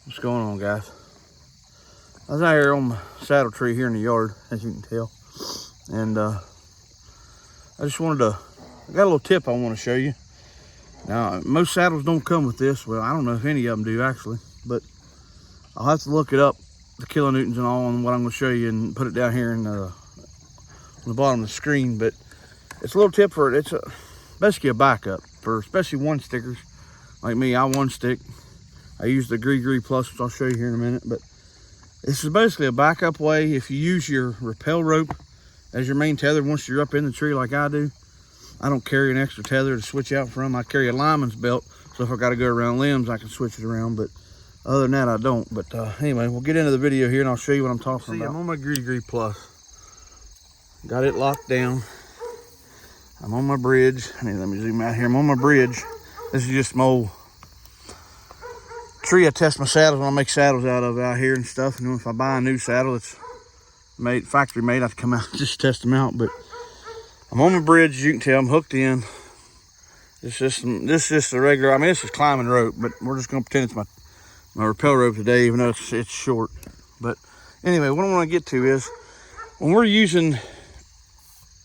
What's going on, guys? I was out here on my saddle tree here in the yard, as you can tell, and I just wanted to, I got a little tip I want to show you. Now, most saddles don't come with this. Well, I don't know if any of them do actually, but I'll have to look it up, the kilonewtons and all, and what I'm going to show you, and put it down here in on the bottom of the screen. But it's a little tip for it. It's basically a backup for especially one stickers like me. I one stick. I use the Gree Plus, which I'll show you here in a minute, but this is basically a backup way if you use your rappel rope as your main tether once you're up in the tree like I do. I don't carry an extra tether to switch out from. I carry a lineman's belt, so if I got to go around limbs, I can switch it around, but other than that, I don't. But anyway, we'll get into the video here and I'll show you what I'm talking about. I'm on my Gree Plus. Got it locked down. I'm on my bridge. Let me zoom out here. I'm on my bridge. This is just my old tree I test my saddles when I make saddles out of out here and stuff. And if I buy a new saddle that's made factory made, I have to come out and just test them out. But I'm on my bridge, as you can tell. I'm hooked in. This is just a regular, I mean, this is climbing rope, but we're just gonna pretend it's my rappel rope today, even though it's short. But anyway, what I want to get to is when we're using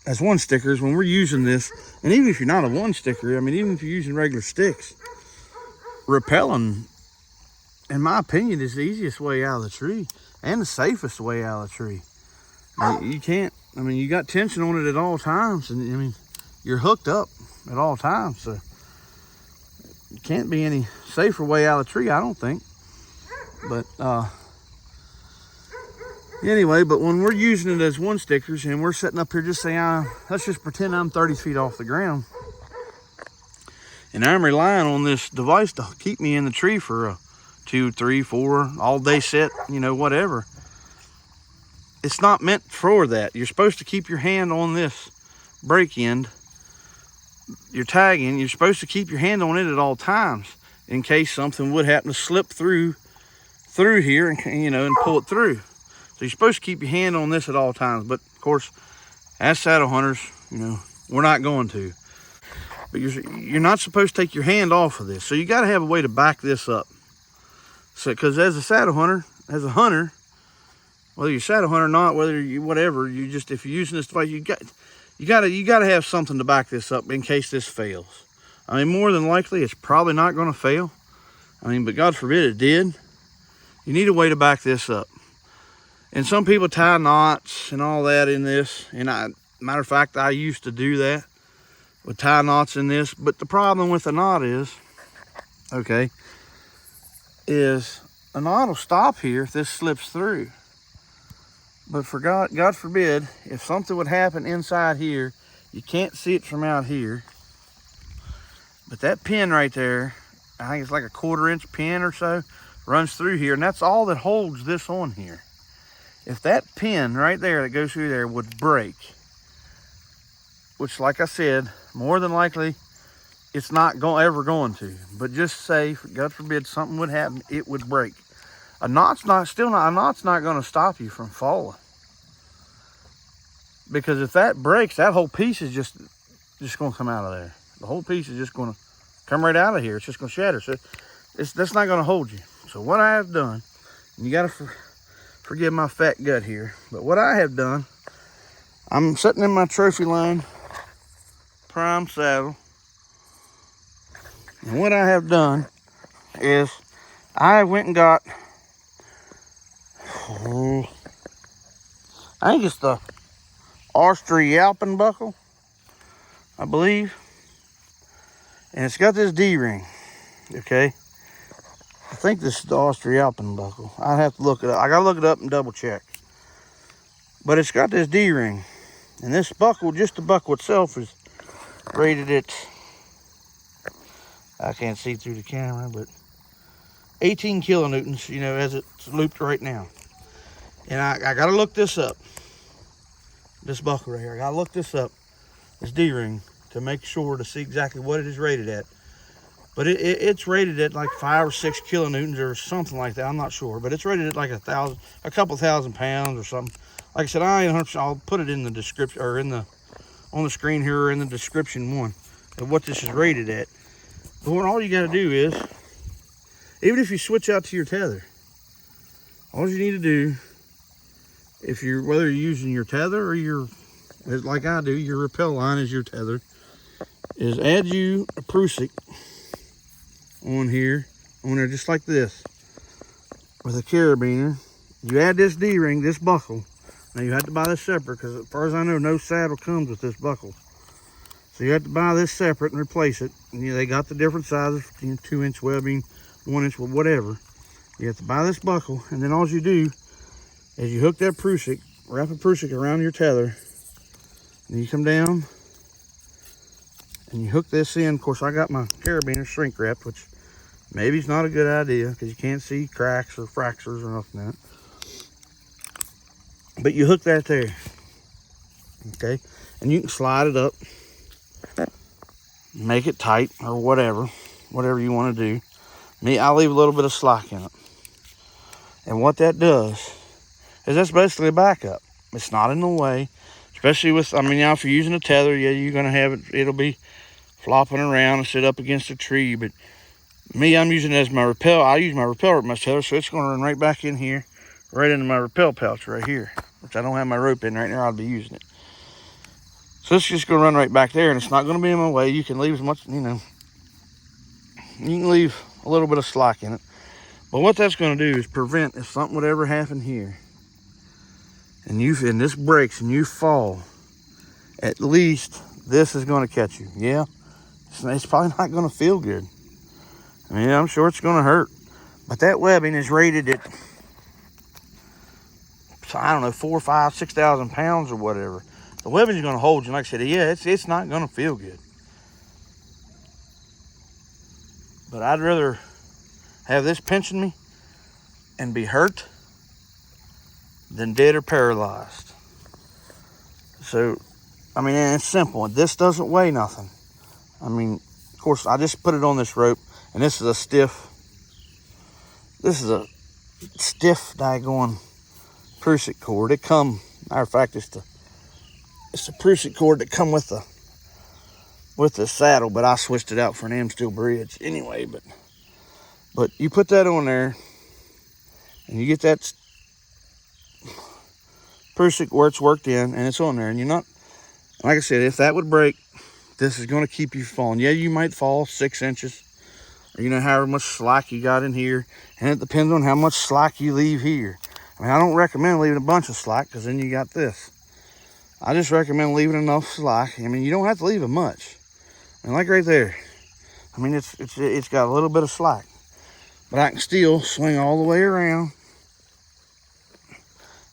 as one stickers, when we're using this, and even if you're not a one sticker, I mean, even if you're using regular sticks, rappelling, in my opinion, is the easiest way out of the tree and the safest way out of the tree. You can't, I mean, you got tension on it at all times, and I mean, you're hooked up at all times, so it can't be any safer way out of the tree, I don't think. But anyway, but when we're using it as one stickers and we're sitting up here, just say, let's just pretend I'm 30 feet off the ground, and I'm relying on this device to keep me in the tree for a 2, 3, 4 all day set, you know, whatever. It's not meant for that. You're supposed to keep your hand on this brake end, your tag end. You're supposed to keep your hand on it at all times in case something would happen to slip through here and, you know, and pull it through. So you're supposed to keep your hand on this at all times. But of course, as saddle hunters, you know, we're not going to. But you're not supposed to take your hand off of this. So you got to have a way to back this up. So, because as a saddle hunter, as a hunter, whether you're a saddle hunter or not, whether you whatever, you just, if you're using this device, you got to have something to back this up in case this fails. I mean, more than likely, it's probably not going to fail. I mean, but God forbid it did. You need a way to back this up. And some people tie knots and all that in this. And matter of fact, I used to do that, would tie knots in this. But the problem with a knot is, okay, is a knot will stop here if this slips through. But for God forbid, if something would happen inside here, you can't see it from out here, but that pin right there, I think it's like a 1/4 inch pin or so, runs through here, and that's all that holds this on here. If that pin right there that goes through there would break, which, like I said, more than likely it's not ever going to, but just say, God forbid, something would happen, it would break. A knot's not going to stop you from falling, because if that breaks, that whole piece is just going to come out of there. The whole piece is just going to come right out of here. It's just going to shatter. So that's not going to hold you. So what I have done, and you got to forgive my fat gut here, but what I have done, I'm sitting in my trophy line prime saddle, and what I have done is I went and got, I think it's the Austrialpen buckle, I believe. And it's got this D-ring, okay? I think this is the Austrialpen buckle. I'd have to look it up. I gotta look it up and double check. But it's got this D-ring. And this buckle, just the buckle itself, is rated at, I can't see through the camera, but 18 kilonewtons, you know, as it's looped right now. And I gotta look this up. This buckle right here, I gotta look this up, this D-ring, to make sure to see exactly what it is rated at. But it's rated at like 5 or 6 kilonewtons or something like that. I'm not sure, but it's rated at like a couple thousand pounds or something. Like I said, I ain't 100%. I'll put it in the description, or on the screen here, or in the description one of what this is rated at. But what all you got to do is, even if you switch out to your tether, all you need to do, whether you're using your tether or like I do, your rappel line is your tether, is add you a prusik on there just like this with a carabiner. You add this D-ring, this buckle. Now you have to buy this separate because as far as I know, no saddle comes with this buckle. So you have to buy this separate and replace it. And they got the different sizes, 2-inch webbing, 1-inch, whatever. You have to buy this buckle, and then all you do is you hook that prusik, wrap a prusik around your tether, and you come down and you hook this in. Of course, I got my carabiner shrink wrapped, which maybe it's not a good idea because you can't see cracks or fractures or nothing like that. But you hook that there, okay? And you can slide it up, make it tight or whatever you want to do. Me, I leave a little bit of slack in it. And what that does is that's basically a backup. It's not in the way, especially with, now if you're using a tether, yeah, you're going to have it, it'll be flopping around and sit up against a tree. But me, I'm using it as my rappel. I use my rappel with my tether, so it's going to run right back in here, right into my rappel pouch right here, which I don't have my rope in right now. I'll be using it. So it's just going to run right back there, and it's not going to be in my way. You can leave as much, you can leave a little bit of slack in it. But what that's going to do is prevent, if something would ever happen here, and this breaks and you fall, at least this is going to catch you. Yeah, it's probably not going to feel good. I'm sure it's going to hurt. But that webbing is rated at, I don't know, 4,000, 5,000, 6,000 pounds or whatever. The webbing is going to hold you. Like I said, yeah, it's not going to feel good. But I'd rather have this pinching me and be hurt than dead or paralyzed. So, and it's simple. This doesn't weigh nothing. Of course, I just put it on this rope, and this is a stiff daggone prusik cord. Matter of fact, it's the prusik cord that come with the saddle, but I switched it out for an M-steel bridge anyway. But you put that on there, and you get that prusik where it's worked in, and it's on there. And you're not, like I said, if that would break, this is going to keep you falling. Yeah, you might fall 6 inches, or however much slack you got in here, and it depends on how much slack you leave here. I don't recommend leaving a bunch of slack because then you got this. I just recommend leaving enough slack. You don't have to leave it much. Like right there, it's got a little bit of slack, but I can still swing all the way around.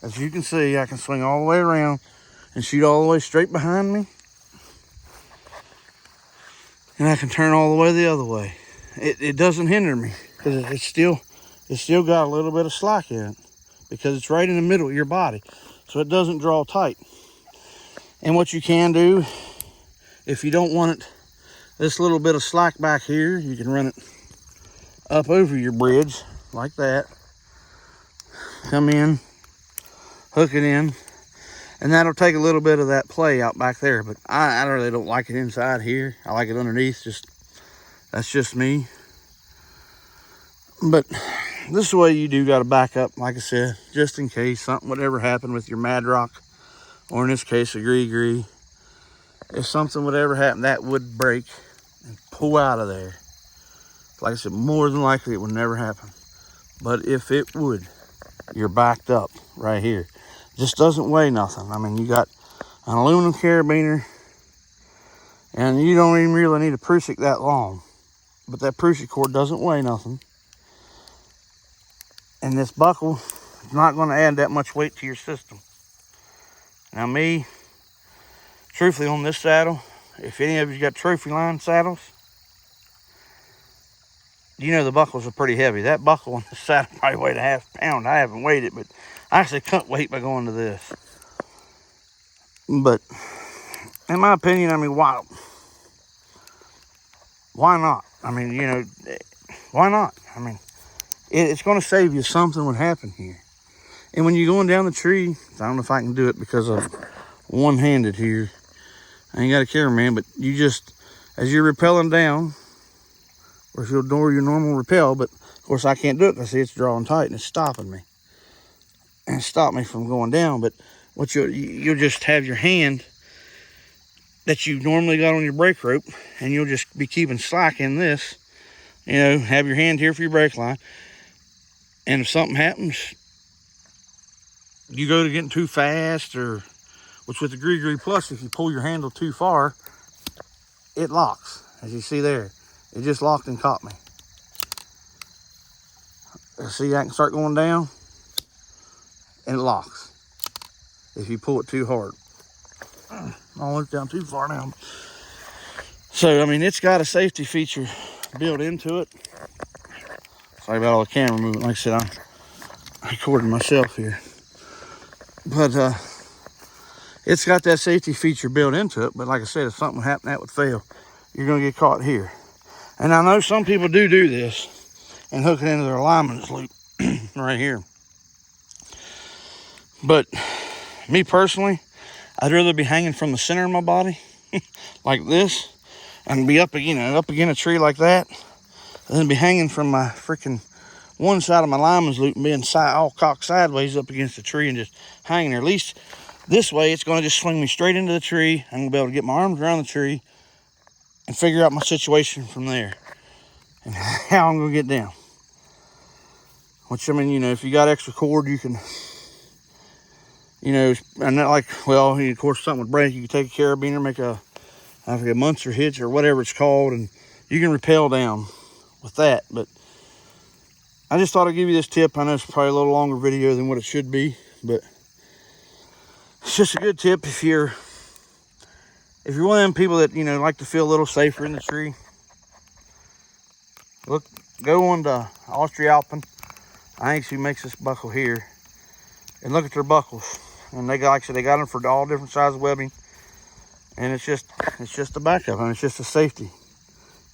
As you can see, I can swing all the way around and shoot all the way straight behind me. And I can turn all the way the other way. It doesn't hinder me because it's still got a little bit of slack in it because it's right in the middle of your body. So it doesn't draw tight. And what you can do, if you don't want this little bit of slack back here, you can run it up over your bridge like that. Come in, hook it in, and that'll take a little bit of that play out back there. But I really don't like it inside here. I like it underneath. That's just me. But this is the way you do got to back up, like I said, just in case something would ever happen with your madrock, or in this case a gree. If something would ever happen, that would break and pull out of there. Like I said, more than likely it would never happen. But if it would, you're backed up right here. Just doesn't weigh nothing. You got an aluminum carabiner, and you don't even really need a prusik that long. But that prusik cord doesn't weigh nothing. And this buckle is not going to add that much weight to your system. Now me, truthfully, on this saddle, if any of you got trophy line saddles, the buckles are pretty heavy. That buckle on the saddle probably weighed a half pound. I haven't weighed it, but I actually cut weight by going to this. But in my opinion, why not? Why not? It's going to save you. Something would happen here. And when you're going down the tree, I don't know if I can do it because I'm one-handed here. I ain't got a cameraman, but you just, as you're rappelling down, or if you'll do your normal rappel, but of course I can't do it because see it's drawing tight and it's stopping me. and stop me from going down. But what you'll just have your hand that you normally got on your brake rope, and you'll just be keeping slack in this. You know, have your hand here for your brake line. And if something happens, you go to getting too fast, or which with the Gree Plus, if you pull your handle too far, it locks. As you see there, it just locked and caught me. See, I can start going down, and it locks if you pull it too hard. I'll look down too far now. So, I mean, it's got a safety feature built into it. Sorry about all the camera movement. Like I said, I'm recording myself here. But it's got that safety feature built into it. But like I said, if something happened that would fail, you're going to get caught here. And I know some people do this and hook it into their alignment loop right here. But me personally, I'd rather be hanging from the center of my body like this and be up against a tree like that than be hanging from my freaking one side of my lineman's loop and being all cocked sideways up against the tree and just hanging there. At least this way, it's going to just swing me straight into the tree. I'm going to be able to get my arms around the tree and figure out my situation from there and how I'm going to get down. Which, I mean, you know, if you got extra cord, you can, you know, and not like, well, of course, something would break. You can take a carabiner, make a Munster hitch or whatever it's called, and you can rappel down with that. But I just thought I'd give you this tip. I know it's probably a little longer video than what it should be, but it's just a good tip if you're one of them people that, you know, like to feel a little safer in the tree. Go on to Austria Alpen. I think she makes this buckle here, and look at their buckles. And they got, like I said, they got them for all different size webbing, and it's just a backup, and it's just a safety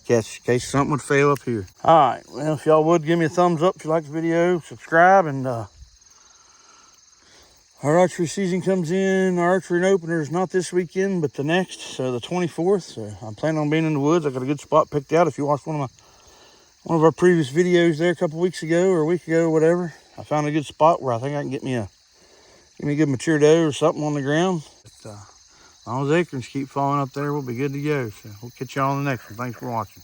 catch in case something would fail up here. All right, well, if y'all would give me a thumbs up if you like the video, subscribe, and our archery season comes in. Our archery opener is not this weekend, but the next, so the 24th. So I'm planning on being in the woods. I got a good spot picked out. If you watched one of our previous videos there a couple weeks ago or a week ago or whatever, I found a good spot where I think I can get me a good mature doe or something on the ground. But, as long as acorns keep falling up there, we'll be good to go. So we'll catch y'all on the next one. Thanks for watching.